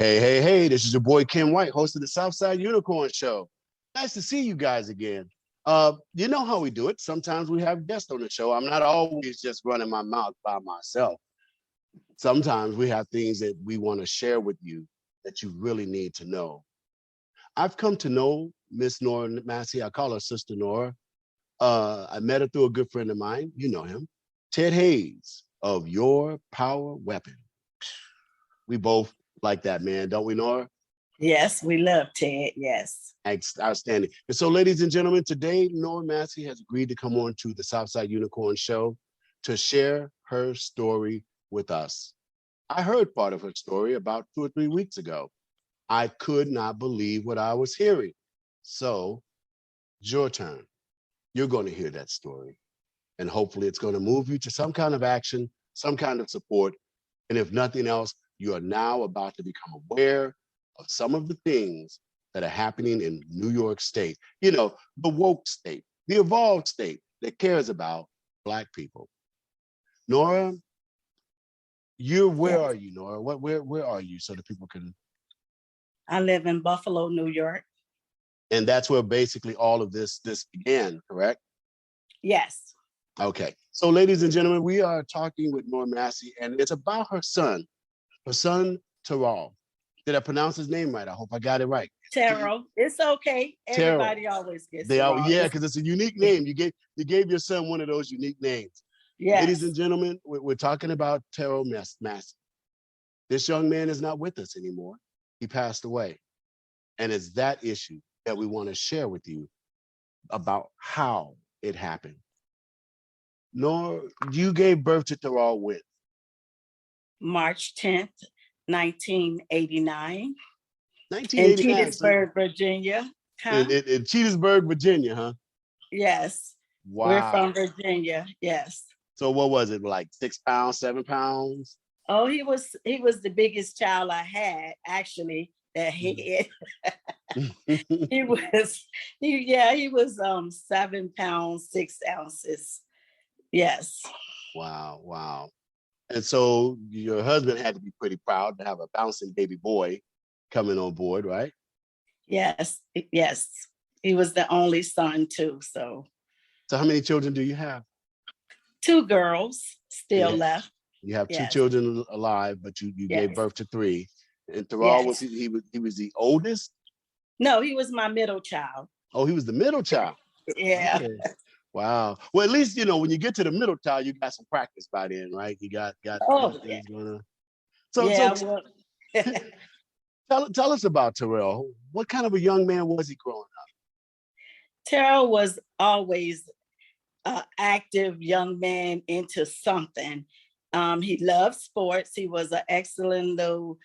Hey, this is your boy Ken White, host of the Southside Unicorn Show. Nice to see you guys again. You know how we do it. Sometimes we have guests on the show. I'm not always just running my mouth by myself. Sometimes we have things that we want to share with you that you really need to know. I've come to know Miss Nora Massey. I call her Sister Nora. I met her through a good friend of mine. You know him, Ted Hayes of Your Power Weapon. We both like that, man, don't we, Nora? Yes, we love Ted. Yes. Outstanding. And so, ladies and gentlemen, today Nora Massey has agreed to come on to the Southside Unicorn Show to share her story with us. I heard part of her story about 2 or 3 weeks ago. I could not believe what I was hearing. So, it's your turn. You're going to hear that story. And hopefully it's going to move you to some kind of action, some kind of support. And if nothing else, you are now about to become aware of some of the things that are happening in New York State. You know, the woke state, the evolved state that cares about Black people. Nora, where Yes. are you, Nora? Where are you so that people can? I live in Buffalo, New York. And that's where basically all of this began, correct? Yes. Okay. So, ladies and gentlemen, we are talking with Nora Massey, and it's about her son, Terrell. Did I pronounce his name right? I hope I got it right. Terrell. It's okay. Terrell. Everybody always gets it wrong. Yeah, because it's a unique name. You gave your son one of those unique names. Yes. Ladies and gentlemen, we're talking about Terrell Massey. This young man is not with us anymore. He passed away. And it's that issue that we want to share with you about how it happened. Nora, you gave birth to Terrell when? March 10th, 1989. 1989. In Petersburg, Virginia. Huh? In Petersburg, Virginia, huh? Yes. Wow. We're from Virginia. Yes. So what was it, like 6 pounds, 7 pounds? Oh, he was the biggest child I had, actually, that he he was 7 pounds, 6 ounces. Yes. Wow. And so your husband had to be pretty proud to have a bouncing baby boy coming on board, right? Yes. He was the only son too. So how many children do you have? 2 girls still left. You have 2 children alive, but you gave birth to 3. And Terrell, was he was the oldest? No, he was my middle child. Oh, he was the middle child. Yeah. Okay. Wow. Well, at least, when you get to the middle child, you got some practice by then, right? You got things going on. So tell us about Terrell. What kind of a young man was he growing up? Terrell was always an active young man into something. He loved sports. He was an excellent little,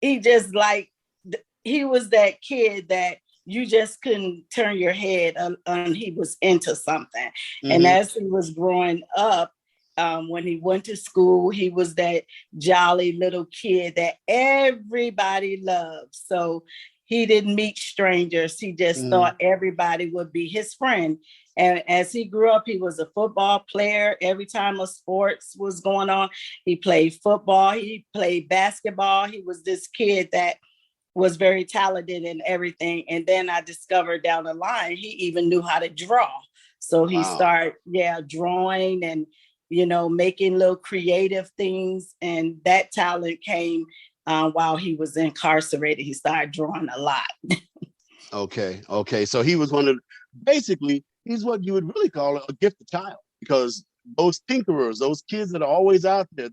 he was that kid that you just couldn't turn your head on he was into something. Mm-hmm. And as he was growing up, when he went to school, he was that jolly little kid that everybody loved. So he didn't meet strangers. He just thought everybody would be his friend. And as he grew up, he was a football player. Every time a sports was going on, he played football, he played basketball. He was this kid that was very talented in everything. And then I discovered down the line, he even knew how to draw. So he started, drawing and, making little creative things. And that talent came while he was incarcerated. He started drawing a lot. Okay. So he was basically, he's what you would really call a gifted child, because those tinkerers, those kids that are always out there,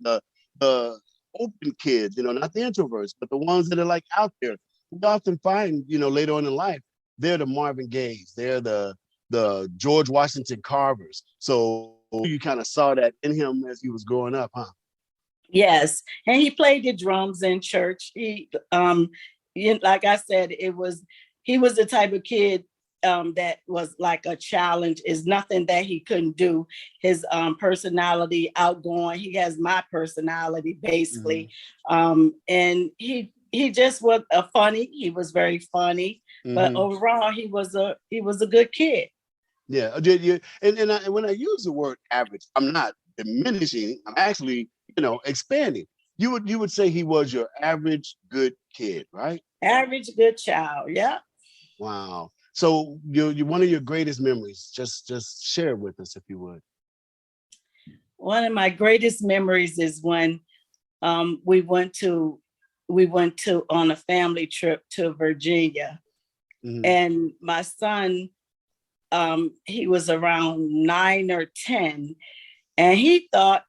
the open kids, not the introverts, but the ones that are like out there, we often find, later on in life, they're the Marvin Gayes, they're the George Washington Carvers. So you kind of saw that in him as he was growing up, huh? Yes, and he played the drums in church. He, like I said, he was the type of kid that was like a challenge. Is nothing that he couldn't do. His personality, outgoing. He has my personality basically, and he just was he was very funny. But overall, he was a good kid. Yeah, and when I use the word average, I'm not diminishing. I'm actually, expanding. you would say he was your average good kid, right? Average good child. Yeah. Wow. So you one of your greatest memories. Just share it with us if you would. One of my greatest memories is when we went to on a family trip to Virginia, Mhm. and my son, he was around 9 or 10, and he thought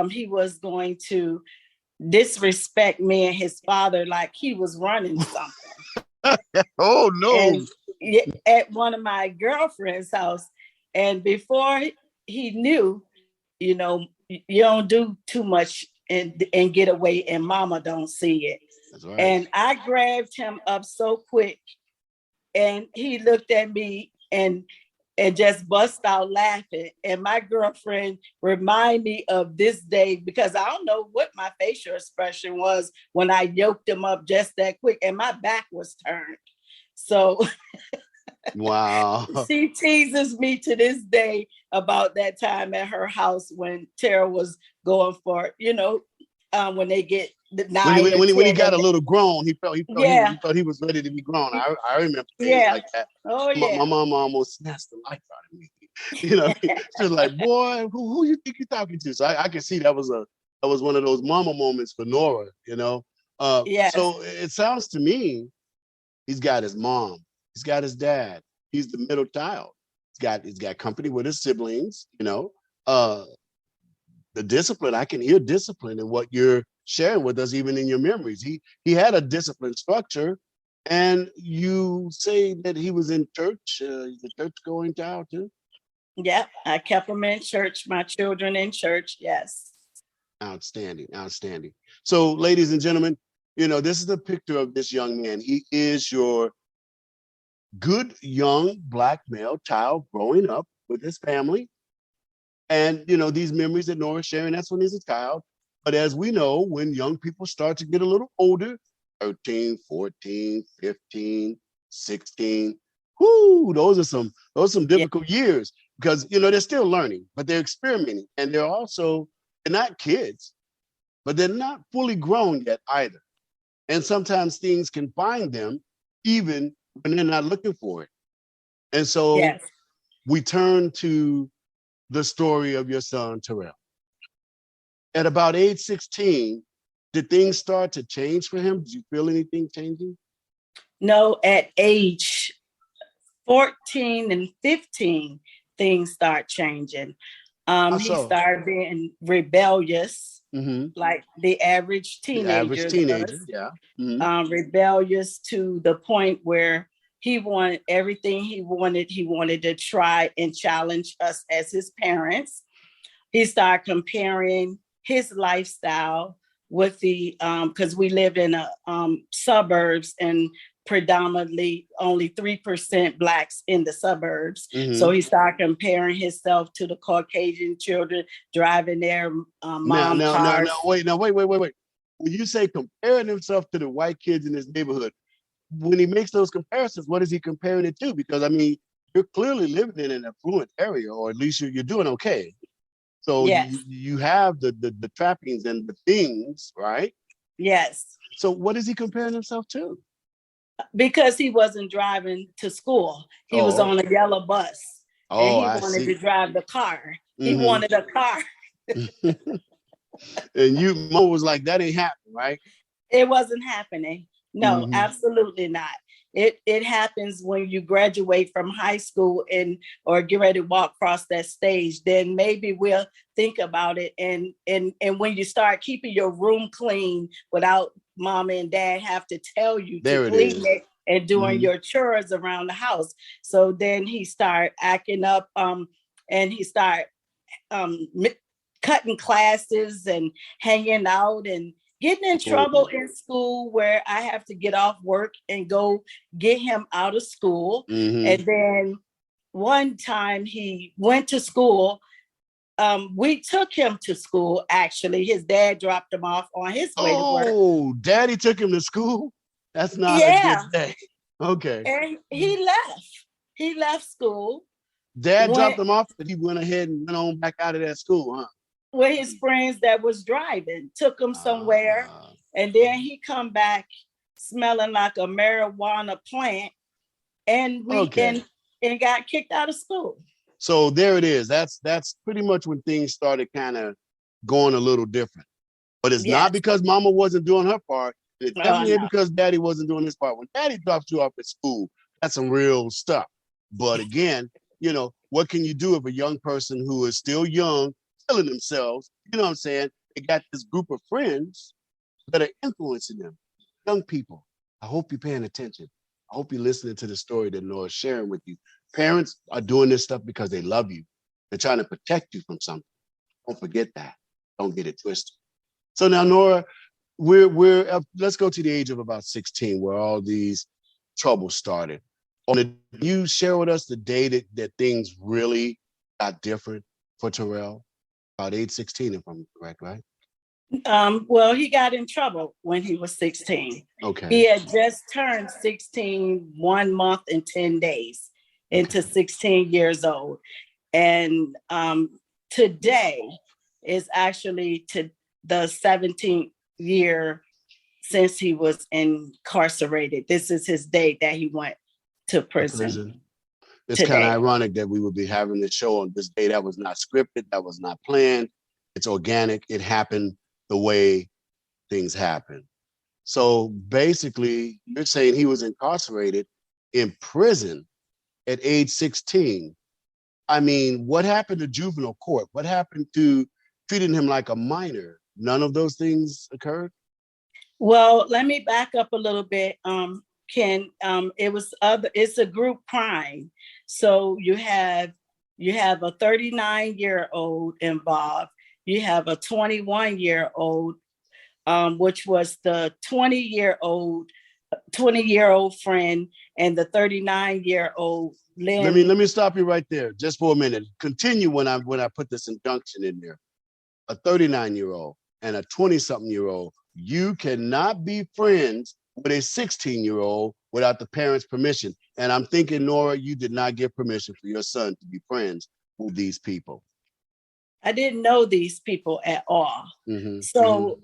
he was going to disrespect me and his father like he was running something. Oh no. And at one of my girlfriend's house, and before he knew, you don't do too much and get away, and mama don't see it. That's right. And I grabbed him up so quick, and he looked at me and just bust out laughing. And my girlfriend remind me of this day, because I don't know what my facial expression was when I yoked him up just that quick, and my back was turned. So Wow. she teases me to this day about that time at her house when Terrell was going for, when they get the When he, 9 or when he, when he 10. got a And little grown, yeah, he thought he was ready to be grown. I remember days yeah. like that. Oh, My yeah. mom almost snatched the life out of me. You know, she was like, "Boy, who you think you're talking to?" So I can see that was one of those mama moments for Nora. You know, Yes, so it sounds to me he's got his mom, he's got his dad, he's the middle child. He's got company with his siblings. You know, uh, the discipline. I can hear discipline in what you're sharing with us, even in your memories. He had a disciplined structure, and you say that he was in church. He's a church going child too. yep. I kept them in church, my children in church. Yes. Outstanding, outstanding. So, ladies and gentlemen, this is a picture of this young man. He is your good young black male child growing up with his family. And, these memories that Nora's sharing, that's when he's a child. But as we know, when young people start to get a little older, 13, 14, 15, 16, whoo, those are some Yeah. difficult years because, they're still learning, but they're experimenting. And they're not kids, but they're not fully grown yet either. And sometimes things can find them even when they're not looking for it. And so Yes. we turn to the story of your son, Terrell. At about age 16, did things start to change for him? Did you feel anything changing? No, at age 14 and 15, things start changing. How He so? started being rebellious, Mm-hmm. like the average The average teenager teenager, does. yeah. Mm-hmm. Rebellious to the point where he wanted everything he wanted. He wanted to try and challenge us as his parents. He started comparing his lifestyle with the because we lived in a suburbs, and predominantly only 3% blacks in the suburbs. So Mm-hmm. he started comparing himself to the Caucasian children driving their Now, mom now, now, cars. now, wait. When you say comparing himself to the white kids in his neighborhood, when he makes those comparisons, what is he comparing it to? Because I mean, you're clearly living in an affluent area, or at least you're doing okay. So you Yes, you have the trappings and the things, right? yes. So what is he comparing himself to? Because he wasn't driving to school. He was Oh, on a yellow bus, and oh, he I wanted to see. drive the car. He Mm-hmm. wanted a car. And Mo was like, that ain't happening, right? It wasn't happening. No, Mm-hmm. absolutely not. It happens when you graduate from high school and or get ready to walk across that stage. Then maybe we'll think about it. And when you start keeping your room clean without mom and dad have to tell you to There it clean is. it, and doing Mm-hmm. your chores around the house. So then he started acting up, and he started um, cutting classes and hanging out and getting in trouble Oh. in school, where I have to get off work and go get him out of school. Mm-hmm. And then one time he went to school. We took him to school, actually. His dad dropped him off on his way to work. Oh, daddy took him to school. That's not a Yeah. good day. Okay. And he left. He left school, Dad dropped went him off, but he went ahead and went on back out of that school, huh? with his friends that was driving, took him somewhere, Ah, and then he come back smelling like a marijuana plant, and okay. and got kicked out of school. So there it is. That's pretty much when things started kind of going a little different. But it's not Yes. because mama wasn't doing her part. It Oh definitely ain't no. because daddy wasn't doing his part. When daddy drops you off at school, that's some real stuff. But again, what can you do if a young person who is still young, killing themselves, you know what I'm saying? They got this group of friends that are influencing them. Young people, I hope you're paying attention. I hope you're listening to the story that Nora's sharing with you. Parents are doing this stuff because they love you. They're trying to protect you from something. Don't forget that. Don't get it twisted. So now, Nora, we're let's go to the age of about 16, where all these troubles started. You share with us the day that things really got different for Terrell? About age 16, if I'm correct, right? Well, he got in trouble when he was 16. Okay. He had just turned 16 1 month and 10 days into 16 years old. And today is actually to the 17th year since he was incarcerated. This is his day that he went to prison. It's kind of Today. ironic that we would be having this show on this day that was not scripted, that was not planned. It's organic. It happened the way things happen. So basically, you're saying he was incarcerated in prison at age 16. I mean, what happened to juvenile court? What happened to treating him like a minor? None of those things occurred? Well, let me back up a little bit. Ken, it's a group crime. So you have a 39-year-old involved. You have a 21-year-old, which was the 20-year-old friend, and the 39-year-old Lynn. Let me stop you right there just for a minute. Continue when I put this injunction in there. A 39-year-old and a 20-something-year-old, you cannot be friends with a 16-year-old without the parents' permission. And I'm thinking, Nora, you did not give permission for your son to be friends with these people. I didn't know these people at all. Mm-hmm. So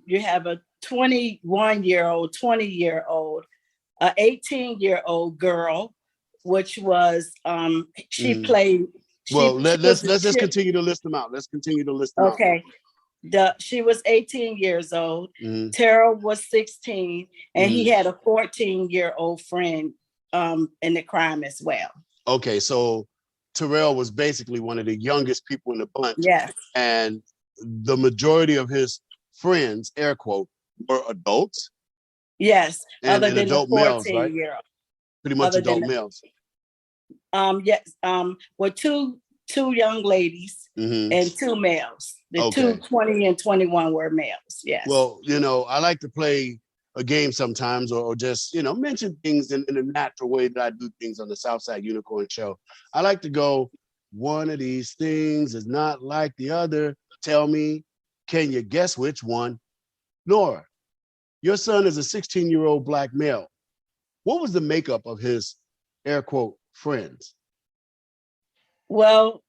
you have a 21-year-old, 20-year-old, a 18-year-old girl, which was she played. Let's just continue to list them out. Let's continue to list them out. Okay. She was 18 years old. Mm-hmm. Terrell was 16, and he had a 14-year-old friend in the crime as well. Okay, so Terrell was basically one of the youngest people in the bunch. Yes. And the majority of his friends, air quote, were adults. Yes, and other than adult the 14-year-old. males, right? Pretty much adult males. Yes, with two young ladies and two males. The two 20 and 21 were males. Yes. Well, I like to play a game sometimes, or just mention things in a natural way that I do things on the Southside Unicorn Show. I like to go, one of these things is not like the other. Tell me, can you guess which one? Nora, your son is a 16-year-old black male. What was the makeup of his air quote friends? Well,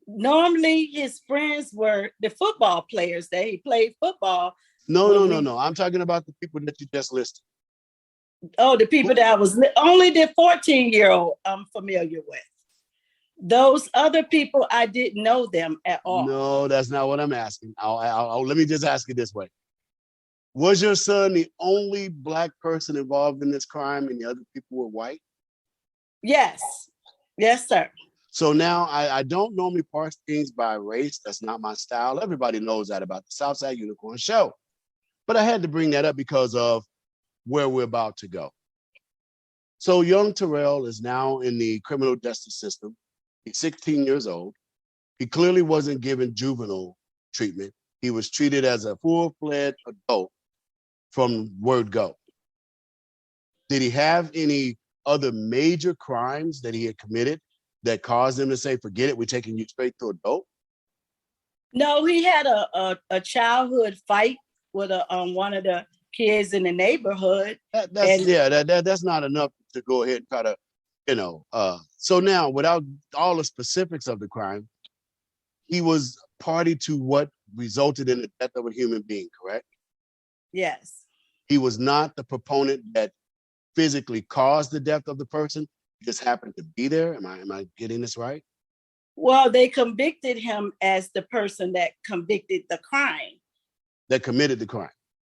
normally his friends were the football players that he played football. No. I'm talking about the people that you just listed. Oh, the people that I was only the 14-year-old I'm familiar with. Those other people, I didn't know them at all. No, that's not what I'm asking. Let me just ask it this way. Was your son the only black person involved in this crime and the other people were white? Yes. Yes, sir. So now I don't normally parse things by race. That's not my style. Everybody knows that about the Southside Unicorn Show. But I had to bring that up because of where we're about to go. So young Terrell is now in the criminal justice system. He's 16 years old. He clearly wasn't given juvenile treatment. He was treated as a full-fledged adult from word go. Did he have any other major crimes that he had committed that caused him to say, forget it, we're taking you straight to adult? No, he had a childhood fight with one of the kids in the neighborhood. That's not enough to go ahead and try to, so now without all the specifics of the crime, he was party to what resulted in the death of a human being, correct? Yes. He was not the proponent that physically caused the death of the person. He just happened to be there. Am I getting this right? Well, they convicted him as the person that convicted the crime. That committed the crime.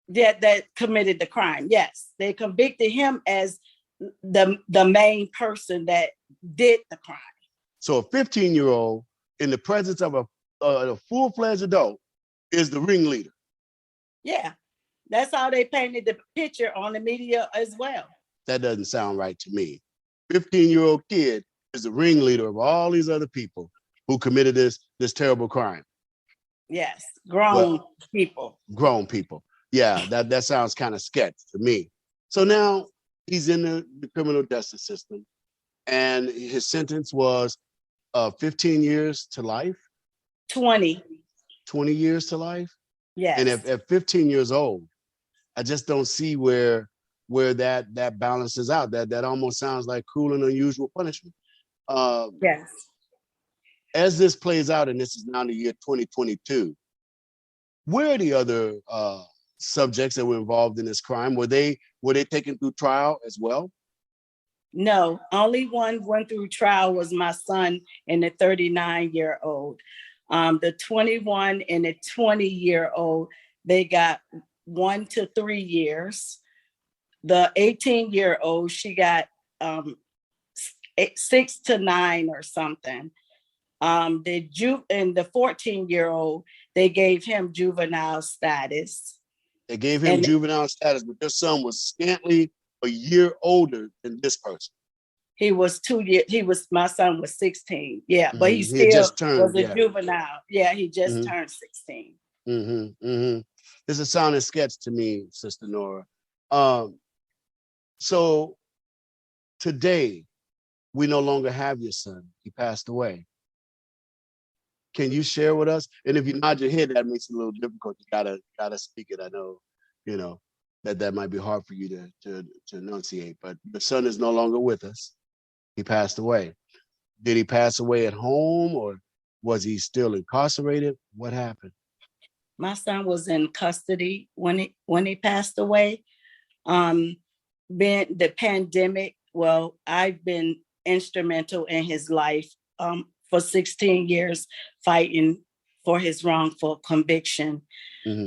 That committed the crime. Yes, they convicted him as the main person that did the crime. So a 15-year-old in the presence of a full-fledged adult is the ringleader. Yeah, that's how they painted the picture on the media as well. That doesn't sound right to me. 15-year-old kid is the ringleader of all these other people who committed this terrible crime. Yes, grown people. Grown people. Yeah, that sounds kind of sketch to me. So now he's in the criminal justice system, and his sentence was 15 years to life. 20 years to life. Yes. And at 15 years old, I just don't see where that balances out. That almost sounds like cruel and unusual punishment. Yes. As this plays out, and this is now the year 2022, where are the other subjects that were involved in this crime? Were they taken through trial as well? No, only one went through trial was my son and the 39-year-old. The 21 and the 20-year-old, they got 1 to 3 years. The 18-year-old, she got 6 to 9 or something. And the 14-year-old, they gave him juvenile status. They gave him juvenile status, but your son was scantly a year older than this person. He was 2 years. My son was 16. Yeah, but he still was a juvenile. Yeah, he just turned 16. This is sounding sketch to me, Sister Nora. So today, we no longer have your son. He passed away. Can you share with us? And if you nod your head, that makes it a little difficult. You gotta speak it. I know, that might be hard for you to enunciate. But your son is no longer with us. He passed away. Did he pass away at home, or was he still incarcerated? What happened? My son was in custody when he passed away. Been the pandemic. Well, I've been instrumental in his life for 16 years, fighting for his wrongful conviction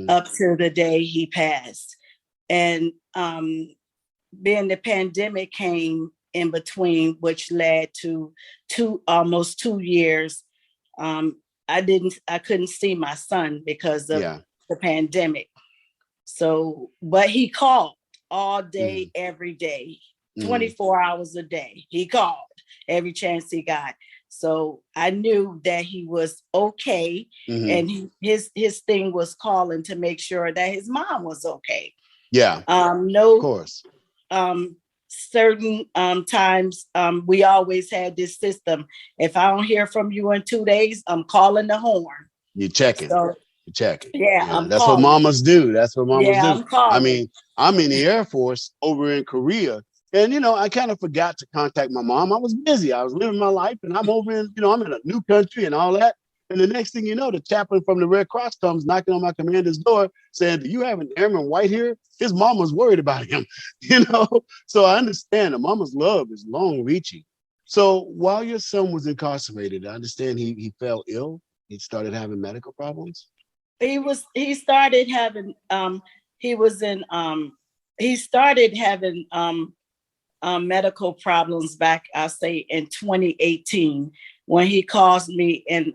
up to the day he passed. And then the pandemic came in between, which led to almost 2 years. I couldn't see my son because of the pandemic. So, but he called all day, every day, 24 hours a day. He called every chance he got. So I knew that he was okay. And his thing was calling to make sure that his mom was okay. Yeah. No, of course. Certain times we always had this system. If I don't hear from you in 2 days, I'm calling the horn. You're checking. So, You're checking. Yeah, that's calling. What mamas do. That's what mamas do. I'm calling. I mean, I'm in the Air Force over in Korea, and I kind of forgot to contact my mom. I was busy. I was living my life, and I'm over in, I'm in a new country and all that. And the next thing you know, the chaplain from the Red Cross comes knocking on my commander's door saying, "Do you have an Airman White here?" His mom was worried about him, So I understand a mama's love is long reaching. So while your son was incarcerated, I understand he fell ill. He started having medical problems. He started having medical problems back, I say, in 2018, when he calls me and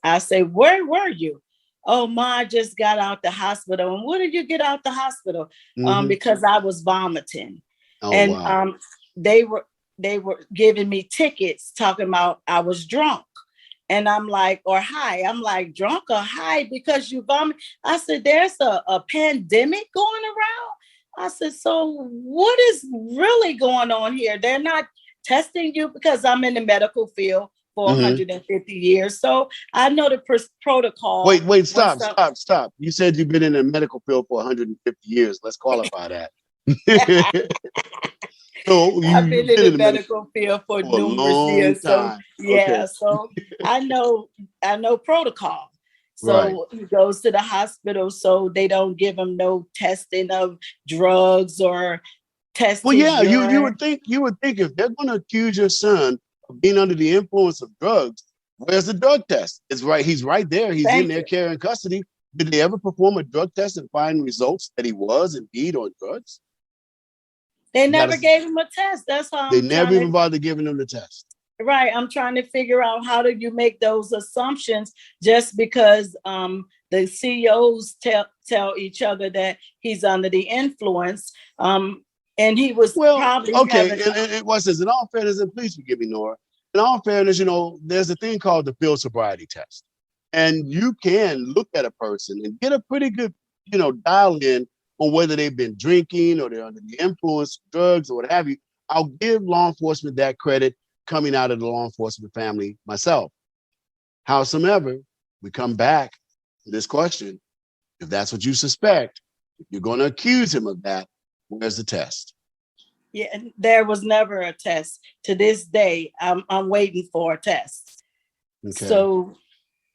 I say, "Where were you?" "Oh, Ma, I just got out the hospital." "And what did you get out the hospital?" Because I was vomiting. Oh, and wow. They were giving me tickets talking about I was drunk. And I'm like, or high. I'm like, drunk or high because you vomit. I said, there's a pandemic going around. I said, so what is really going on here? They're not testing you, because I'm in the medical field for 150 years. So I know the protocol. Wait, stop. You said you've been in the medical field for 150 years. Let's qualify that. So I've you've been in been in the the medical medical field for for a numerous long years. So time. Okay, yeah, so I know protocol. right. So he goes to the hospital so they don't give him no testing of drugs or test Well, his yeah, urine. you would think if they're going to accuse your son of being under the influence of drugs, where's the drug test? It's right. He's right there. He's in Thank their you. care and custody. Did they ever perform a drug test and find results that he was indeed on drugs? They You got never to. gave him a test. That's how They I'm never trying even to. bothered giving him the test. Right. I'm trying to figure out how do you make those assumptions just because the CEOs tell each other that he's under the influence. And he was Well, probably okay, having and what says in all fairness, and please forgive me, Nora. In all fairness, there's a thing called the field sobriety test, and you can look at a person and get a pretty good, dial in on whether they've been drinking or they're under the influence of drugs or what have you. I'll give law enforcement that credit coming out of the law enforcement family myself. Howsoever, we come back to this question: if that's what you suspect, if you're going to accuse him of that, where's the test? yeah, and there was never a test. To this day, I'm waiting for a test. Okay. So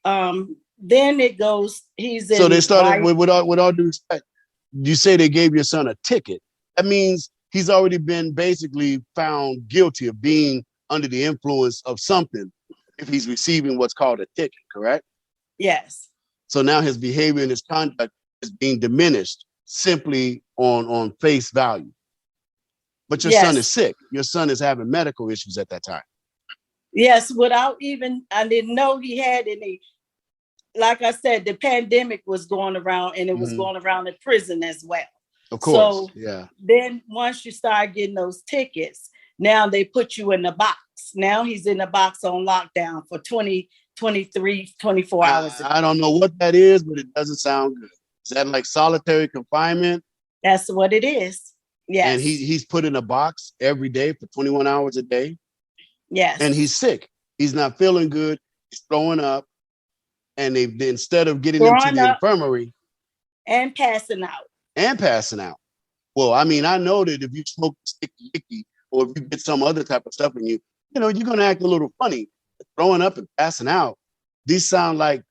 then it goes, he's So they in started right. with all due respect. You say they gave your son a ticket. That means he's already been basically found guilty of being under the influence of something if he's receiving what's called a ticket, correct? Yes. So now his behavior and his conduct is being diminished simply on face value. But your son is Yes. sick. Your son is having medical issues at that time. Yes. Without even, I didn't know he had any. Like I said, the pandemic was going around and it was Mm-hmm. going around in prison as well. Of course, So yeah. then once you start getting those tickets, now they put you in the box. Now he's in the box on lockdown for 20, 23, 24 hours a day. I don't know what that is, but it doesn't sound good. Is that like solitary confinement? That's what it is. And Yes. he's put in a box every day for 21 hours a day, and Yes. he's sick. He's not feeling good. He's throwing up, and they instead of getting him to Growing the up infirmary and passing out. and passing out. Well, I mean, I know that if you smoke sticky icky or if you get some other type of stuff in you, you're gonna act a little funny. Throwing up and passing out. These sound like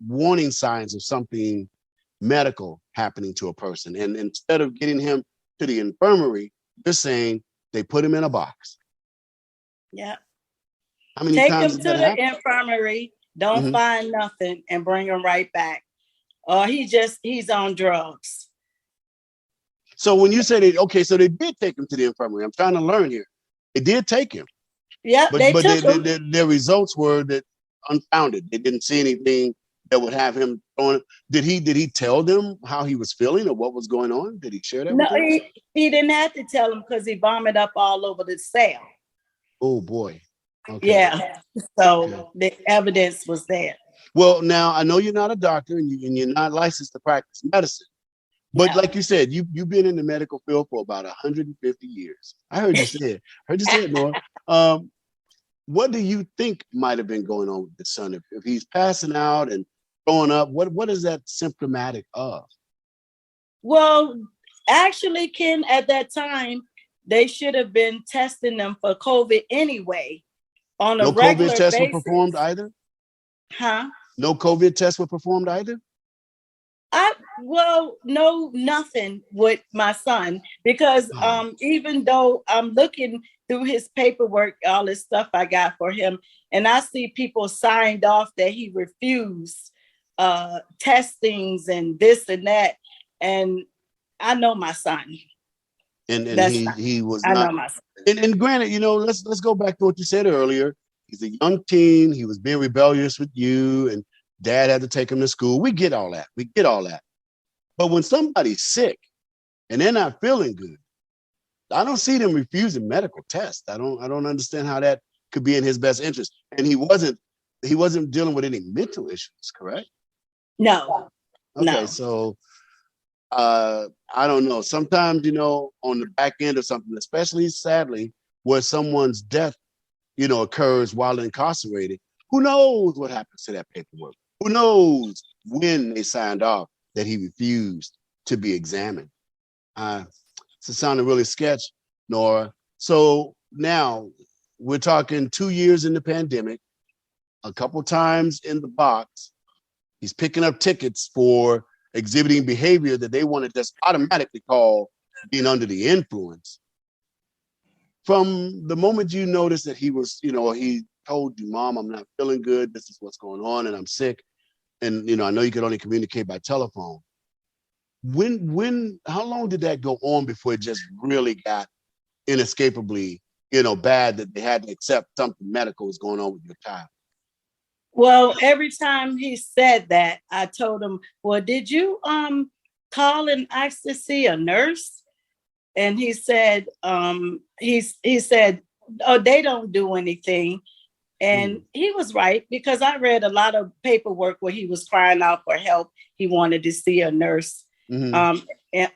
warning signs of something medical happening to a person. And instead of getting him to the infirmary, you're saying they put him in a box. Yeah. How many Take times him did to that the happen? infirmary, don't Mm-hmm. find nothing, and bring him right back. Or he's on drugs. So when you say so they did take him to the infirmary. I'm trying to learn here. They did take him, Yep, but they took him. their results were that unfounded. They didn't see anything that would have him on. Did he tell them how he was feeling or what was going on? Did he share that No, with them? he didn't have to tell him because he vomited up all over the cell. Oh boy. Okay. Yeah. So Okay. the evidence was there. Well, now I know you're not a doctor and you're not licensed to practice medicine. But No. like you said, you've been in the medical field for about 150 years. I heard you say it. Heard you say it, Nora. Um, what do you think might have been going on with the son? If he's passing out and throwing up, what is that symptomatic of? Well, actually, Ken, at that time, they should have been testing them for COVID anyway on a No COVID regular tests were performed basis. either? Huh? No COVID tests were performed either? No, nothing with my son because Oh, even though I'm looking through his paperwork, all this stuff I got for him, and I see people signed off that he refused testings and this and that, and I know my son. and That's he was I know not. my son. And granted, let's go back to what you said earlier. He's a young teen. He was being rebellious with you, and dad had to take him to school. We get all that. We get all that. But when somebody's sick and they're not feeling good, I don't see them refusing medical tests. I don't understand how that could be in his best interest. And he wasn't dealing with any mental issues, correct? No, Okay, no. so I don't know. Sometimes, on the back end of something, especially sadly, where someone's death, occurs while incarcerated, who knows what happens to that paperwork? Who knows when they signed off that he refused to be examined? It's sounding really sketch, Nora. So now we're talking 2 years in the pandemic, a couple times in the box. He's picking up tickets for exhibiting behavior that they want to just automatically call being under the influence. From the moment you noticed that he was, he told you, Mom, I'm not feeling good. This is what's going on and I'm sick. And, I know you could only communicate by telephone. How long did that go on before it just really got inescapably, bad that they had to accept something medical is going on with your child? Well, every time he said that, I told him, well, did you call and ask to see a nurse? And he said, he said, oh, they don't do anything. And he was right, because I read a lot of paperwork where he was crying out for help. He wanted to see a nurse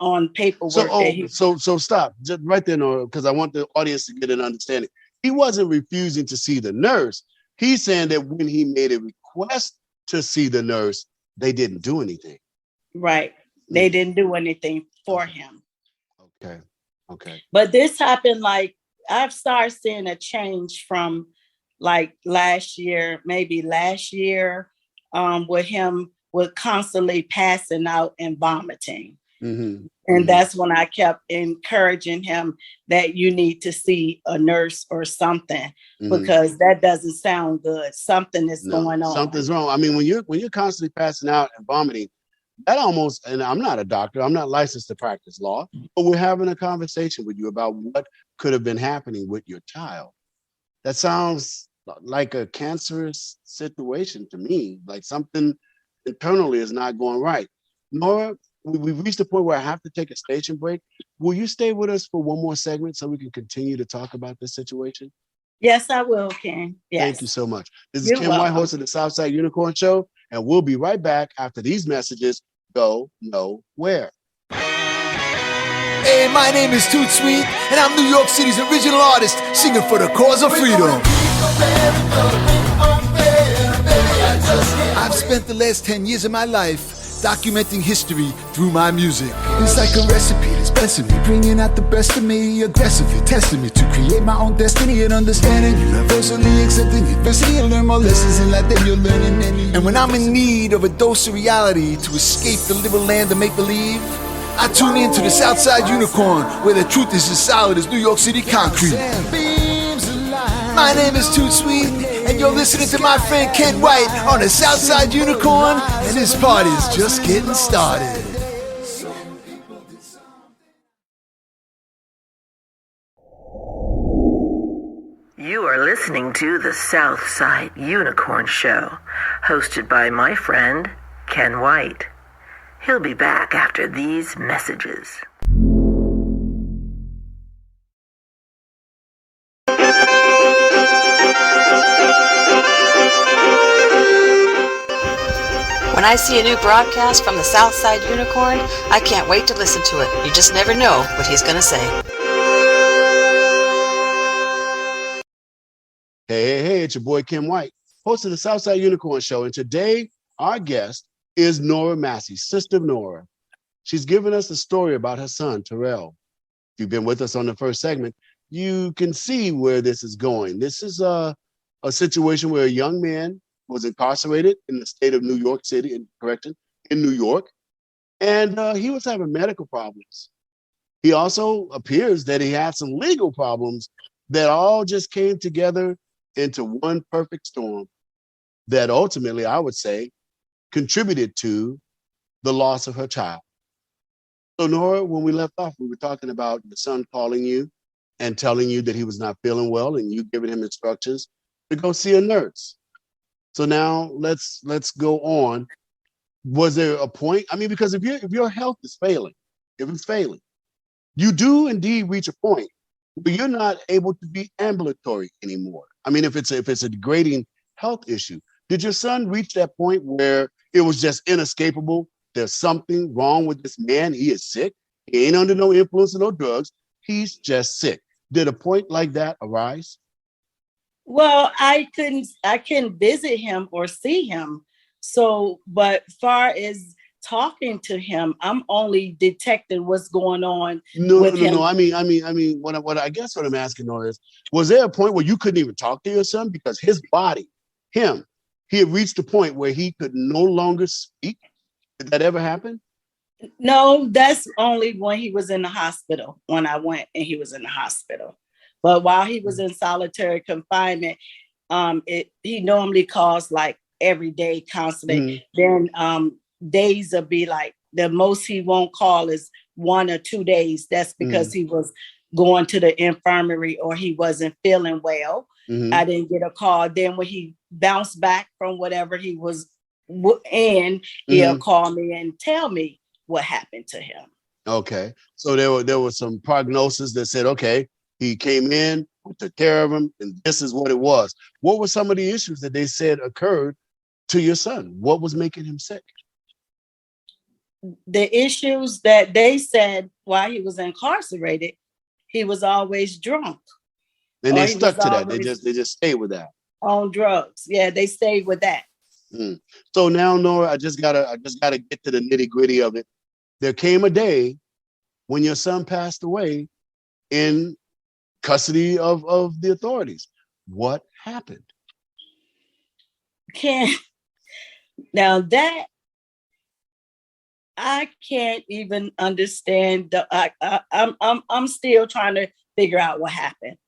on paperwork. So stop just right there, Nora, because I want the audience to get an understanding. He wasn't refusing to see the nurse. He's saying that when he made a request to see the nurse, they didn't do anything. Right. They didn't do anything for him. Okay. But this happened, I've started seeing a change from last year, with him constantly passing out and vomiting. And that's when I kept encouraging him that you need to see a nurse or something, because that doesn't sound good. Something is going on. Something's wrong. I mean, when you're constantly passing out and vomiting, that almost, and I'm not a doctor, I'm not licensed to practice law, but we're having a conversation with you about what could have been happening with your child. That sounds like a cancerous situation to me, like something internally is not going right. Nora, we've reached the point where I have to take a station break. Will you stay with us for one more segment so we can continue to talk about this situation? Yes, I will, Ken. Yes. Thank you so much. This is Ken White, host of the Southside Unicorn Show, and we'll be right back after these messages go nowhere. Hey, my name is Toot Sweet, and I'm New York City's original artist singing for the cause of freedom. I've spent the last 10 years of my life documenting history through my music. It's like a recipe that's blessing me, bringing out the best of me, aggressively testing me to create my own destiny and understanding, universally accepting adversity and learn more lessons in life than you're learning any. And when I'm in need of a dose of reality to escape the liberal land of make-believe, I tune in to the Southside Unicorn, where the truth is as solid as New York City concrete. My name is Toot Sweet, and you're listening to my friend Ken White on the Southside Unicorn, and this party is just getting started. You are listening to the Southside Unicorn Show, hosted by my friend Ken White. He'll be back after these messages. When I see a new broadcast from the Southside Unicorn, I can't wait to listen to it. You just never know what he's going to say. Hey, it's your boy Ken White, host of the Southside Unicorn Show. And today, our guest is Nora MASSEY, Sister Nora. She's given us a story about her son, Terrell. If you've been with us on the first segment, you can see where this is going. This is a situation where a young man was incarcerated in the state of New York City, in New York, and he was having medical problems. He also appears that he had some legal problems that all just came together into one perfect storm that ultimately, I would say, contributed to the loss of her child. So Nora, when we left off, we were talking about the son calling you and telling you that he was not feeling well and you giving him instructions to go see a nurse. So now let's go on. Was there a point? I mean, because if your health is failing, if it's failing, you do indeed reach a point where you're not able to be ambulatory anymore. I mean, if it's a degrading health issue, did your son reach that point where it was just inescapable? There's something wrong with this man. He is sick. He ain't under no influence of no drugs. He's just sick. Did a point like that arise? Well, I couldn't visit him or see him. So, but far as talking to him. I'm only detecting what's going on No, with no, no, him. no. What I guess what I'm asking though is, was there a point where you couldn't even talk to your son because his body, he had reached a point where he could no longer speak? Did that ever happen? No, that's only when he was in the hospital, when I went and he was in the hospital. But while he was in solitary confinement, he normally calls like every day constantly. Then days will be like, the most he won't call is 1 or 2 days. That's because he was going to the infirmary or he wasn't feeling well. I didn't get a call. Then when he bounced back from whatever he was in, he'll call me and tell me what happened to him. Okay. So there was some prognosis that said, okay, he came in, we took care of him, and this is what it was. What were some of the issues that they said occurred to your son? What was making him sick? The issues that they said while he was incarcerated, he was always drunk. And they stuck to that. They just stayed with that. On drugs. Yeah, they stayed with that. So now, Nora, I just gotta get to the nitty-gritty of it. There came a day when your son passed away in custody of the authorities. What happened? Now that I can't even understand. I'm still trying to figure out what happened.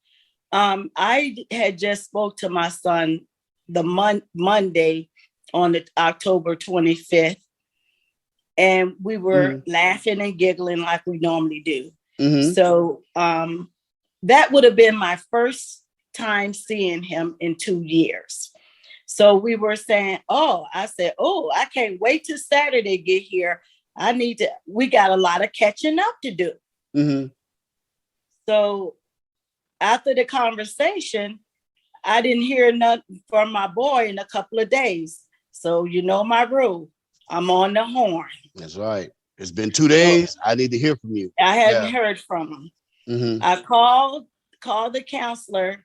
I had just spoke to my son the Monday on the October 25th, and we were laughing and giggling like we normally do. So that would have been my first time seeing him in 2 years. So we were saying, I said, I can't wait till Saturday get here. We got a lot of catching up to do. So after the conversation, I didn't hear nothing from my boy in a couple of days. So you know my rule, I'm on the horn. That's right. It's been 2 days. I need to hear from you. I hadn't heard from him. I called the counselor,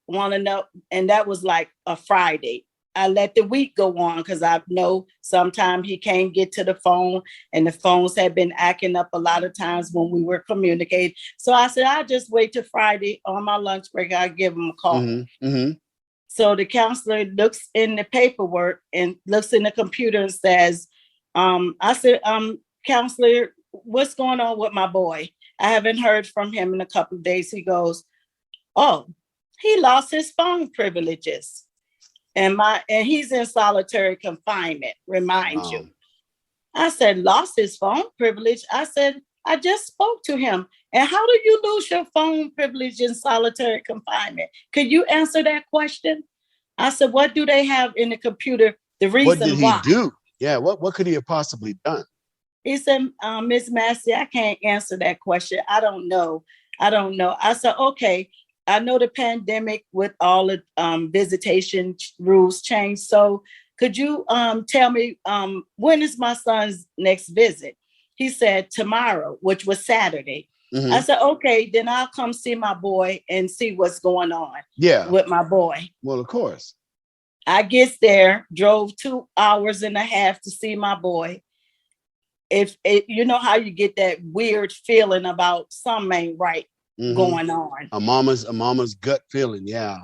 want to know, and that was like a Friday. I let the week go on because I know sometimes he can't get to the phone, and the phones had been acting up a lot of times when we were communicating. So I said, I'll just wait till Friday on my lunch break. I'll give him a call. So the counselor looks in the paperwork and looks in the computer and says, I said, counselor, what's going on with my boy? I haven't heard from him in a couple of days. He goes, he lost his phone privileges. And he's in solitary confinement, remind you. I said, lost his phone privilege. I said, I just spoke to him. And how do you lose your phone privilege in solitary confinement? Could you answer that question? I said, what do they have in the computer? The reason why. What did he do? Yeah, what could he have possibly done? He said, Miss Massey, I can't answer that question. I don't know. I said, okay. I know the pandemic with all the visitation rules changed. So could you tell me when is my son's next visit? He said tomorrow, which was Saturday. I said, okay, then I'll come see my boy and see what's going on with my boy. Well, of course. I get there, drove 2 hours and a half to see my boy. You know how you get that weird feeling about something ain't right going on. A mama's gut feeling, yeah.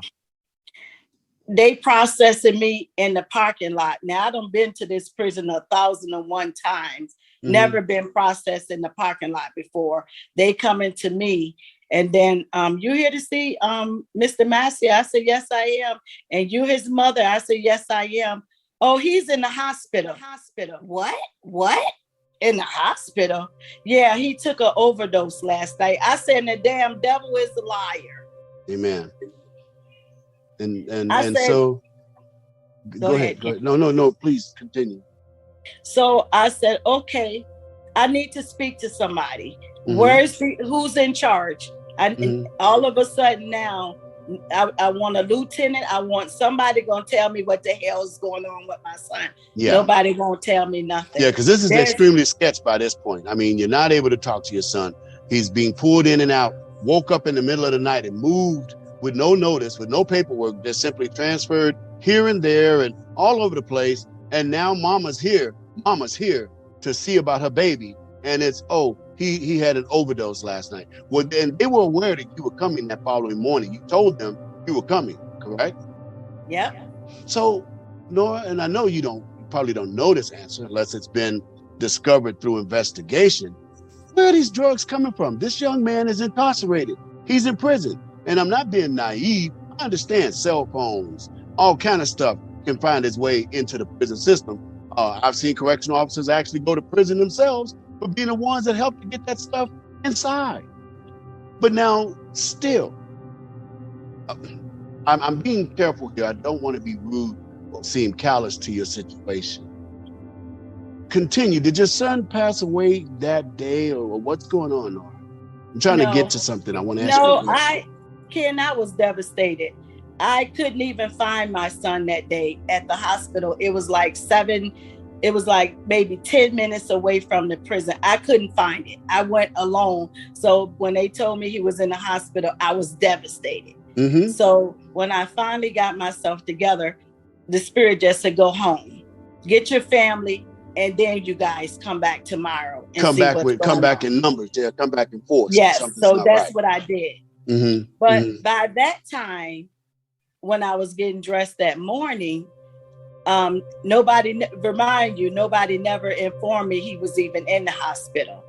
They processing me in the parking lot. Now, I done been to this prison 1,001 times. Never been processed in the parking lot before. They coming to me, and then you here to see Mr. Massey? I said, yes, I am. And you his mother? I said, yes, I am. Oh, he's in the hospital. What? In the hospital? Yeah, he took an overdose last night. I said, the damn devil is a liar. Amen. And so go ahead. No, please continue. So I said, okay, I need to speak to somebody. Who's in charge? All of a sudden now, I want a lieutenant. I want somebody gonna tell me what the hell is going on with my son. Yeah. Nobody won't tell me nothing. Yeah, because this is extremely sketched by this point. I mean, you're not able to talk to your son. He's being pulled in and out, woke up in the middle of the night and moved with no notice, with no paperwork, just simply transferred here and there and all over the place. And now mama's here to see about her baby, and it's, oh, he had an overdose last night. Well, then they were aware that you were coming that following morning. You told them you were coming, correct? Yep. So, Nora, and I know you probably don't know this answer unless it's been discovered through investigation. Where are these drugs coming from? This young man is incarcerated. He's in prison. And I'm not being naive. I understand cell phones, all kind of stuff can find its way into the prison system. I've seen correctional officers actually go to prison themselves for being the ones that help to get that stuff inside. But now, still, I'm being careful here. I don't want to be rude or seem callous to your situation. Continue. Did your son pass away that day, or what's going on, Nora? I'm trying to get to something. I want to ask you a question. Ken, I was devastated. I couldn't even find my son that day at the hospital. It was like maybe 10 minutes away from the prison. I couldn't find it. I went alone. So when they told me he was in the hospital, I was devastated. Mm-hmm. So when I finally got myself together, the spirit just said, go home, get your family, and then you guys come back tomorrow. And come back in numbers. Yeah, come back in force. Yes, so that's what I did. Mm-hmm. But by that time, when I was getting dressed that morning, nobody never informed me he was even in the hospital.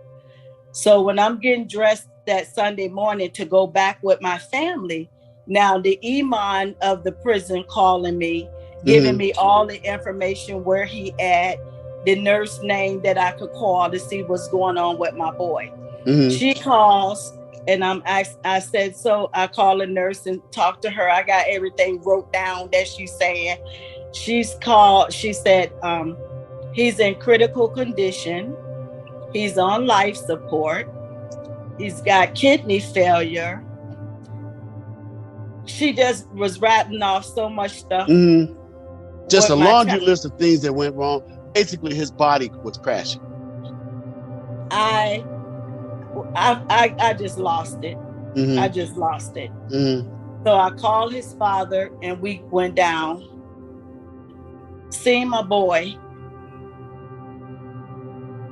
So when I'm getting dressed that Sunday morning to go back with my family, now the imam of the prison calling me, giving me all the information, where he at, the nurse name that I could call to see what's going on with my boy. Mm-hmm. She calls, and I said, so I call a nurse and talk to her. I got everything wrote down that she's saying. She said, he's in critical condition. He's on life support. He's got kidney failure. She just was rattling off so much stuff. Mm-hmm. Just a laundry list of things that went wrong. Basically, his body was crashing. I just lost it. Mm-hmm. I just lost it. Mm-hmm. So I called his father, and we went down, seeing my boy.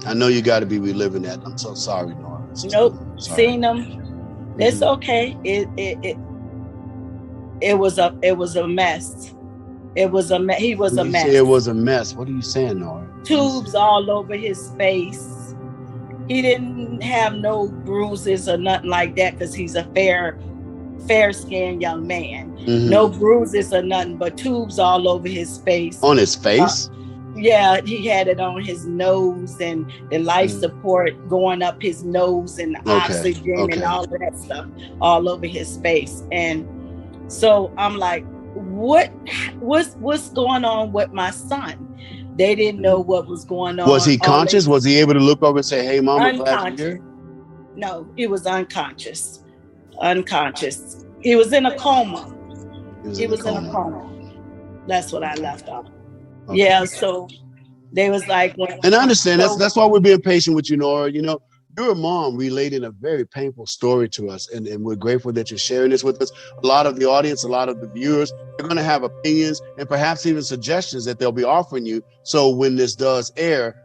I know you got to be reliving that. I'm so sorry, Nora. Nope. Seeing him. Mm-hmm. It's okay. It was a mess. He was a mess. It was a mess. What are you saying, Nora? Tubes all over his face. He didn't have no bruises or nothing like that because he's a fair-skinned young man. Mm-hmm. No bruises or nothing, but tubes all over his face. On his face? Yeah, he had it on his nose, and the life support going up his nose, and oxygen and all of that stuff all over his face. And so I'm like, what's going on with my son? They didn't know what was going on. Was he conscious? Was he able to look over and say, hey, Mom, I'm glad you're here? No, he was unconscious. He was in a coma. He was in a coma. That's what I left off. Okay. Yeah, so they was like... And I understand. That's why we're being patient with you, Nora. You know, you're a mom relating a very painful story to us, and we're grateful that you're sharing this with us. A lot of the audience, a lot of the viewers, they're going to have opinions and perhaps even suggestions that they'll be offering you. So when this does air,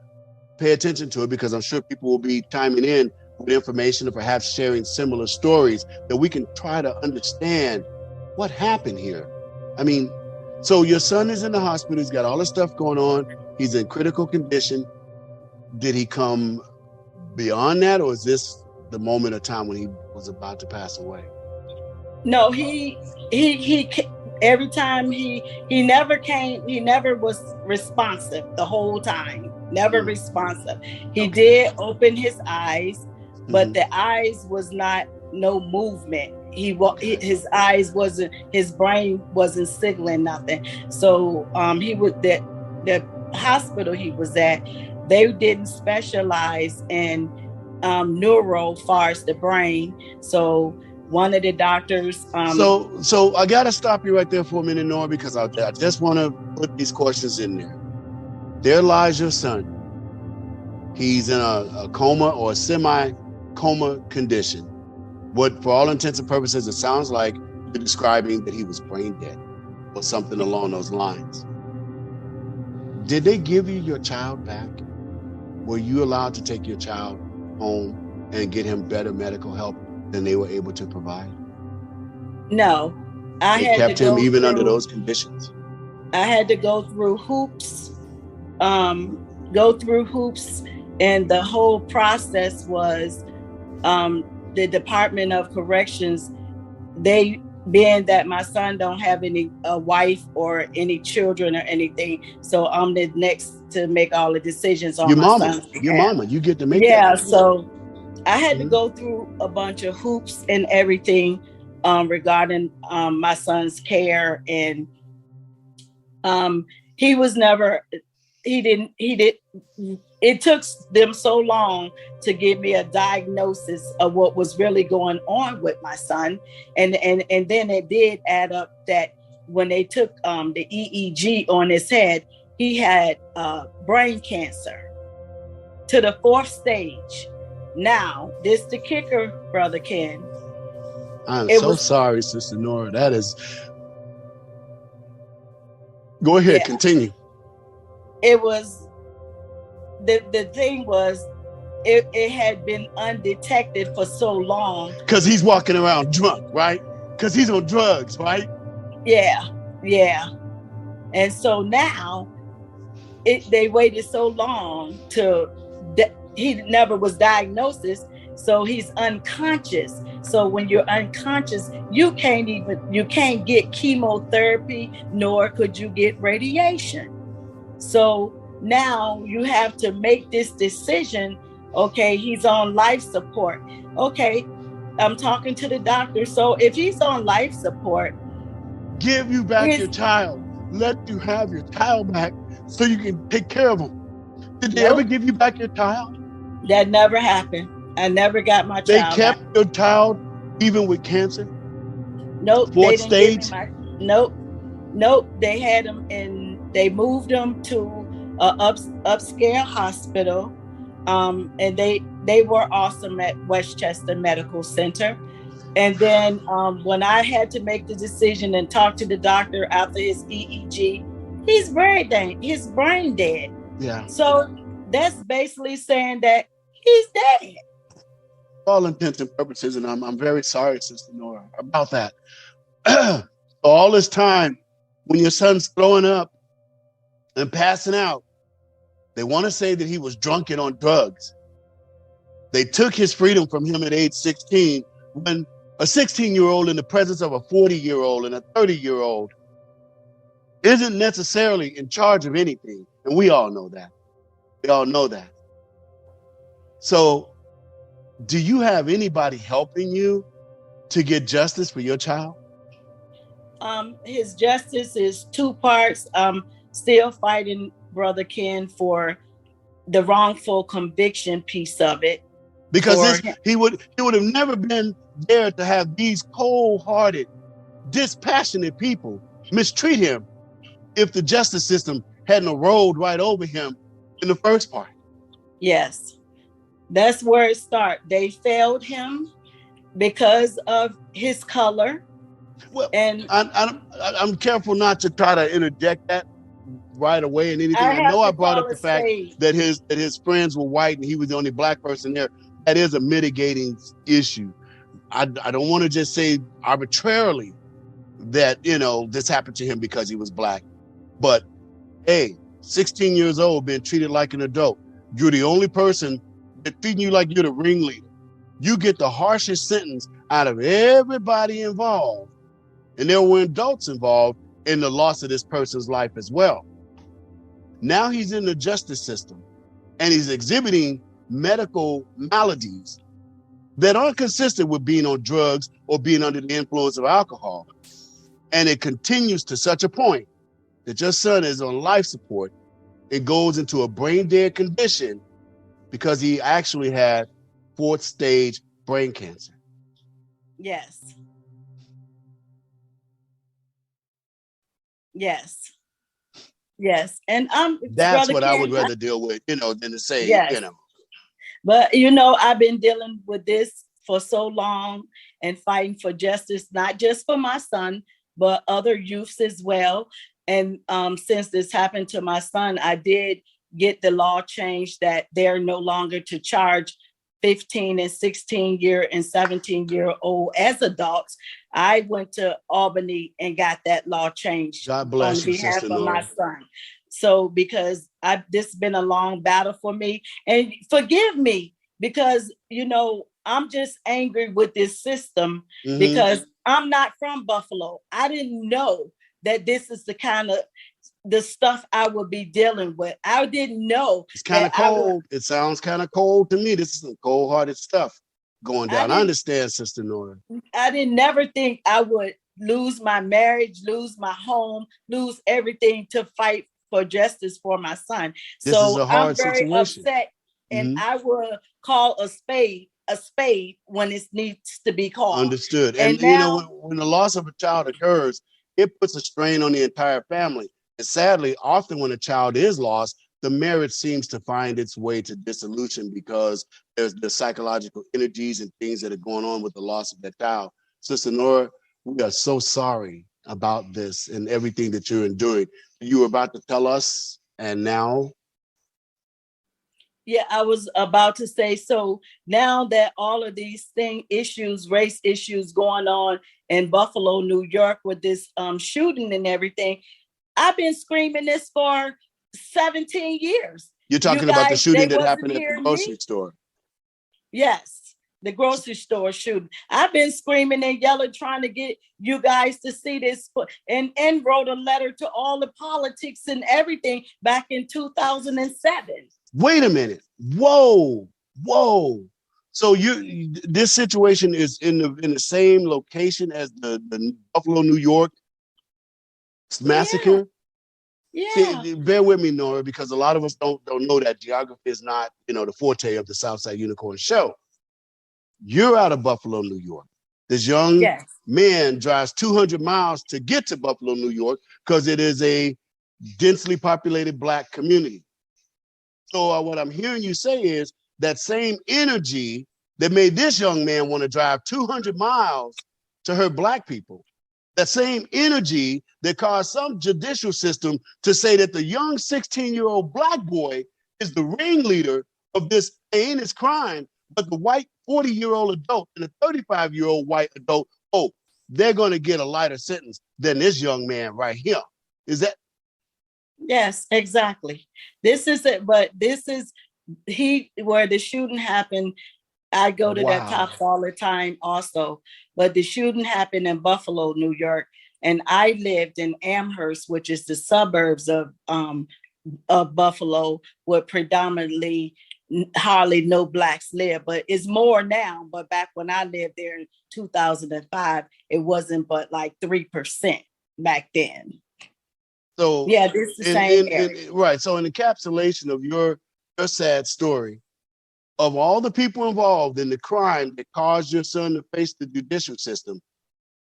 pay attention to it, because I'm sure people will be chiming in with information or perhaps sharing similar stories that we can try to understand what happened here. I mean, so your son is in the hospital. He's got all this stuff going on. He's in critical condition. Did he come beyond that, or is this the moment of time when he was about to pass away? No, he every time he never came. He never was responsive the whole time. Never responsive. He did open his eyes, but the eyes was not no movement. His eyes wasn't, his brain wasn't signaling nothing. So he was the hospital he was at. They didn't specialize in neuro, far as the brain. So one of the doctors. So I gotta stop you right there for a minute, Nora, because I just want to put these questions in there. There lies your son. He's in a coma or a semi-coma condition. What, for all intents and purposes, it sounds like you're describing that he was brain dead or something along those lines. Did they give you your child back? were you allowed to take your child home and get him better medical help than they were able to provide? No, I They had to kept him go even under through. those conditions. I had to go through hoops, go through hoops, and the whole process was the Department of Corrections. They, being that my son don't have any wife or any children or anything, so I'm the next to make all the decisions on my son's behalf. You get to make that Yeah, decision. so I had to Mhm. go through a bunch of hoops and everything regarding my son's care, and he was never, he didn't, it took them so long to give me a diagnosis of what was really going on with my son. And then it did add up that when they took the EEG on his head, he had brain cancer to the 4th stage. Now, this the kicker, Brother Ken. I'm so sorry, Sister Nora. That is. Go ahead, continue. It was, the thing was, it had been undetected for so long. Because he's walking around drunk, right? Because he's on drugs, right? Yeah. And so now, they waited so long he never was diagnosed, so he's unconscious. So when you're unconscious, you can't get chemotherapy, nor could you get radiation. So now you have to make this decision. Okay, he's on life support. Okay, I'm talking to the doctor. So if he's on life support, give you back your child. Let you have your child back so you can take care of him. Did they ever give you back your child? That never happened. I never got my child. They kept your child even with cancer? Nope. 4th stage? Nope. They had him they moved him to a upscale hospital. And they were awesome at Westchester Medical Center. And then when I had to make the decision and talk to the doctor after his EEG, his brain dead. Yeah. So that's basically saying that he's dead. For all intents and purposes, and I'm very sorry, Sister Nora, about that. All this time, when your son's throwing up and passing out, they want to say that he was drunk and on drugs. They took his freedom from him at age 16, when a 16-year-old in the presence of a 40-year-old and a 30-year-old isn't necessarily in charge of anything. And we all know that. So do you have anybody helping you to get justice for your child? His justice is 2 parts. Still fighting, Brother Ken, for the wrongful conviction piece of it. Because he would have never been there to have these cold-hearted, dispassionate people mistreat him if the justice system hadn't rolled right over him in the first part. Yes, that's where it starts. They failed him because of his color. Well, and I'm careful not to try to interject that right away in anything. I know I brought up the fact that his friends were white and he was the only black person there. That is a mitigating issue. I don't want to just say arbitrarily that, this happened to him because he was black. But hey, 16 years old, being treated like an adult. You're the only person that treating you like you're the ringleader. You get the harshest sentence out of everybody involved. And there were adults involved in the loss of this person's life as well. Now he's in the justice system and he's exhibiting medical maladies that aren't consistent with being on drugs or being under the influence of alcohol. And it continues to such a point that your son is on life support and goes into a brain dead condition because he actually had 4th stage brain cancer. Yes. And that's what I would rather deal with, than to say, But I've been dealing with this for so long and fighting for justice, not just for my son, but other youths as well. And since this happened to my son, I did get the law changed that they're no longer to charge 15 and 16-year and 17-year-old as adults, I went to Albany and got that law changed God on bless you, behalf Sister of my Nora. son. So because this has been a long battle for me, and forgive me because, I'm just angry with this system because I'm not from Buffalo. I didn't know that this is the kind of the stuff I would be dealing with. I didn't know. It's kind of cold. It sounds kind of cold to me. This is some cold-hearted stuff going down. I understand, Sister Nora. I didn't never think I would lose my marriage, lose my home, lose everything to fight for justice for my son. This is So a hard I'm very situation. upset, and I will call a spade when it needs to be called. Understood. And now, now, when the loss of a child occurs, it puts a strain on the entire family. And sadly, often when a child is lost, the marriage seems to find its way to dissolution because there's the psychological energies and things that are going on with the loss of that child. Sister Nora, we are so sorry about this and everything that you're enduring. You were about to tell us, and now? Yeah, I was about to say, so now that all of these race issues going on in Buffalo, New York with this shooting and everything, I've been screaming this for 17 years. You're talking about the shooting that happened at the grocery store. Yes, the grocery store shooting. I've been screaming and yelling, trying to get you guys to see this, and wrote a letter to all the politics and everything back in 2007. Wait a minute. Whoa. So this situation is in the same location as the Buffalo, New York massacre? Yeah. See, bear with me, Nora, because a lot of us don't know that geography is not, the forte of the Southside Unicorn Show. You're out of Buffalo, New York. This young man drives 200 miles to get to Buffalo, New York, because it is a densely populated Black community. So what I'm hearing you say is that same energy that made this young man want to drive 200 miles to hurt Black people, that same energy that caused some judicial system to say that the young 16-year-old Black boy is the ringleader of this heinous crime, but the white 40-year-old adult and the 35-year-old white adult, they're going to get a lighter sentence than this young man right here. Is that? Yes, exactly. This is it, but this is where the shooting happened. I go to that Tops all the time also, but the shooting happened in Buffalo, New York, and I lived in Amherst, which is the suburbs of Buffalo, where predominantly hardly no Blacks live, but it's more now. But back when I lived there in 2005, it wasn't but like 3% back then. So yeah, this is the same area. Right. So in encapsulation of your sad story, of all the people involved in the crime that caused your son to face the judicial system,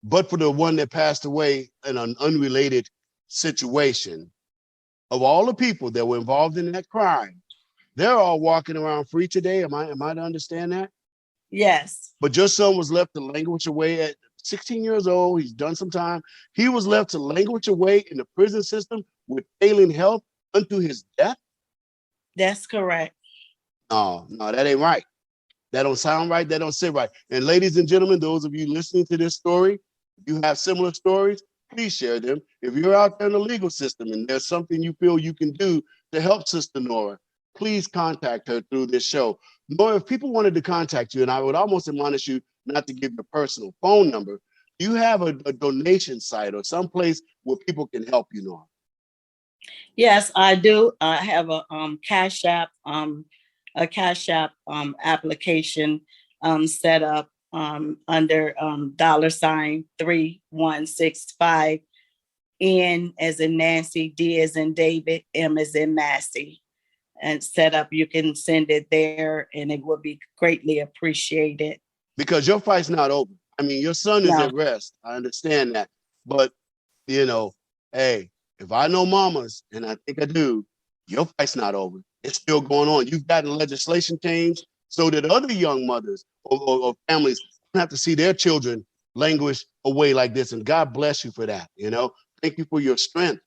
but for the one that passed away in an unrelated situation, of all the people that were involved in that crime, they're all walking around free today. Am I to understand that? Yes. But your son was left to languish away at 16 years old. He's done some time. He was left to languish away in the prison system with failing health unto his death? That's correct. No, that ain't right. That don't sound right. That don't sit right. And ladies and gentlemen, those of you listening to this story, if you have similar stories, please share them. If you're out there in the legal system and there's something you feel you can do to help Sister Nora, please contact her through this show. Nora, if people wanted to contact you, and I would almost admonish you not to give your personal phone number, do you have a donation site or someplace where people can help you, Nora? Yes, I do. I have a Cash App, application set up under $3165. N as in Nancy, D as in David, M as in Massey, and set up. You can send it there, and it will be greatly appreciated. Because your fight's not over. I mean, your son is at rest. I understand that. But, hey, if I know mamas, and I think I do, your fight's not over. It's still going on. You've gotten legislation changed so that other young mothers or families don't have to see their children languish away like this. And God bless you for that. Thank you for your strength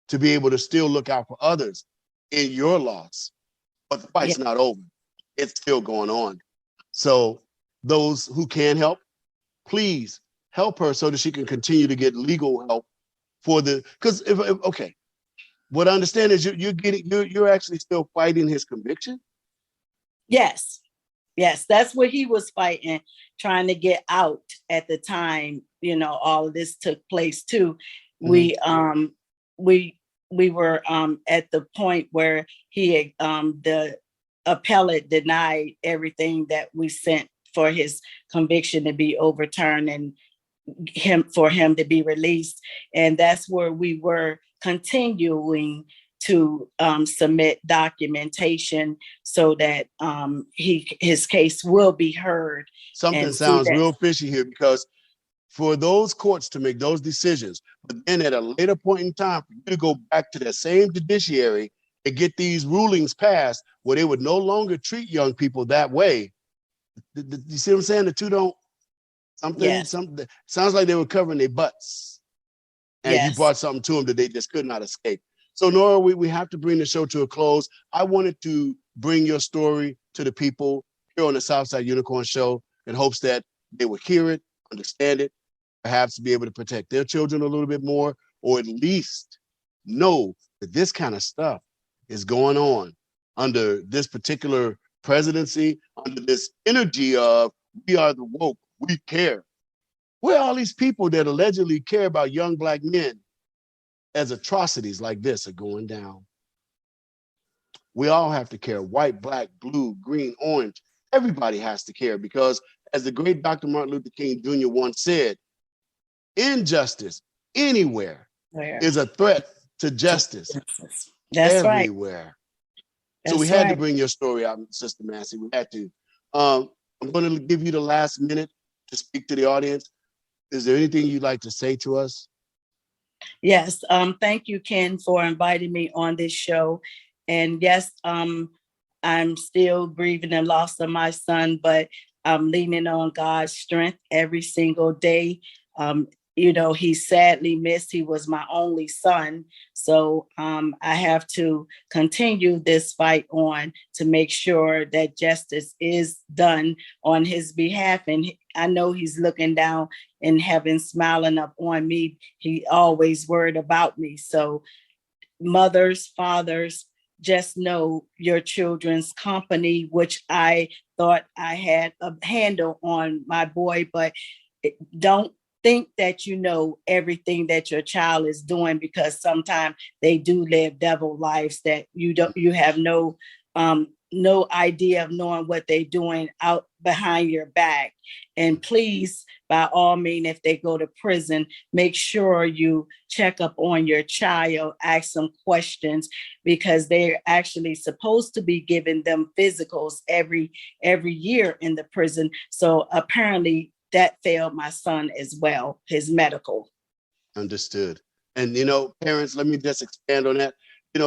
to be able to still look out for others. in your loss, but the fight's Yeah. not over. It's still going on. So those who can help, please help her so that she can continue to get legal help for because if okay, what I understand is you're actually still fighting his conviction. Yes. Yes, that's what he was fighting, trying to get out at the time, all of this took place too. Mm-hmm. We were at the point where the appellate denied everything that we sent for his conviction to be overturned and for him to be released. And that's where we were continuing to submit documentation so that his case will be heard. Something And see sounds that. real fishy here, because for those courts to make those decisions, but then at a later point in time, for you to go back to that same judiciary and get these rulings passed where they would no longer treat young people that way. You see what I'm saying? The two don't, something sounds like they were covering their butts, and you Yes. brought something to them that they just could not escape. So Nora, we have to bring the show to a close. I wanted to bring your story to the people here on the Southside Unicorn Show in hopes that they would hear it, understand it, perhaps be able to protect their children a little bit more, or at least know that this kind of stuff is going on under this particular presidency, under this energy of we are the woke, we care. Where are all these people that allegedly care about young Black men as atrocities like this are going down? We all have to care. White, black, blue, green, orange. Everybody has to care, because as the great Dr. Martin Luther King Jr. once said, injustice anywhere is a threat to justice That's right. everywhere. So we That's had to right. bring your story out, Sister Massey. We had to. I'm going to give you the last minute to speak to the audience. Is there anything you'd like to say to us? Yes. Thank you, Ken, for inviting me on this show. And yes, I'm still grieving the loss of my son, but I'm leaning on God's strength every single day. He sadly missed. He was my only son. So I have to continue this fight on to make sure that justice is done on his behalf. And I know he's looking down in heaven, smiling up on me. He always worried about me. So mothers, fathers, just know your children's company, which I thought I had a handle on my boy, but don't think that you know everything that your child is doing, because sometimes they do live devil lives that you have no idea of knowing what they're doing out behind your back. And please, by all means, if they go to prison, make sure you check up on your child, ask them questions, because they're actually supposed to be giving them physicals every year in the prison. So apparently that failed my son as well, his medical. Understood. And, parents, let me just expand on that.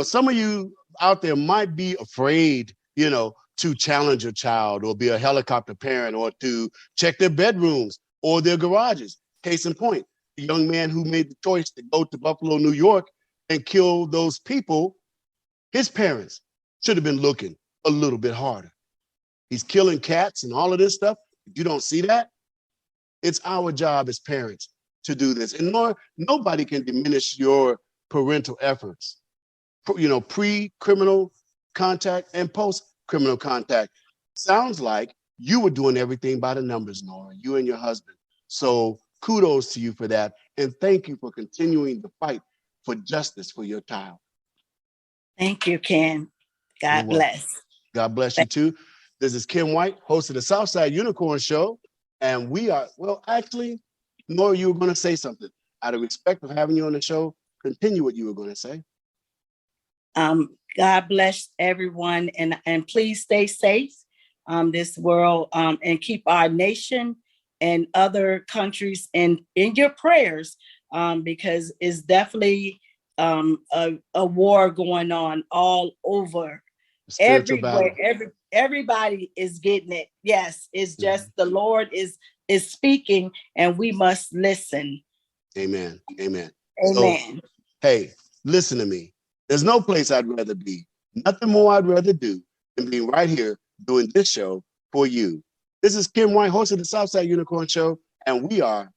Some of you out there might be afraid, to challenge your child or be a helicopter parent or to check their bedrooms or their garages. Case in point, the young man who made the choice to go to Buffalo, New York and kill those people, his parents should have been looking a little bit harder. He's killing cats and all of this stuff. If you don't see that, it's our job as parents to do this. And nobody can diminish your parental efforts, pre-criminal contact and post-criminal contact. Sounds like you were doing everything by the numbers, Nora, you and your husband. So kudos to you for that. And thank you for continuing the fight for justice for your child. Thank you, Ken. God bless. God bless you too. This is Ken White, host of the Southside Unicorn Show. And we are, actually, Nora, you were going to say something. Out of respect for having you on the show, continue what you were going to say. God bless everyone, and please stay safe this world, and keep our nation and other countries in your prayers, because it's definitely a war going on all over. Everywhere. Everybody is getting it. Yes, it's just the Lord is speaking, and we must listen. Amen. Amen. Amen. So, hey, listen to me. There's no place I'd rather be Nothing more I'd rather do than be right here doing this show for you. This is Kim White, host of the Southside Unicorn Show, and we are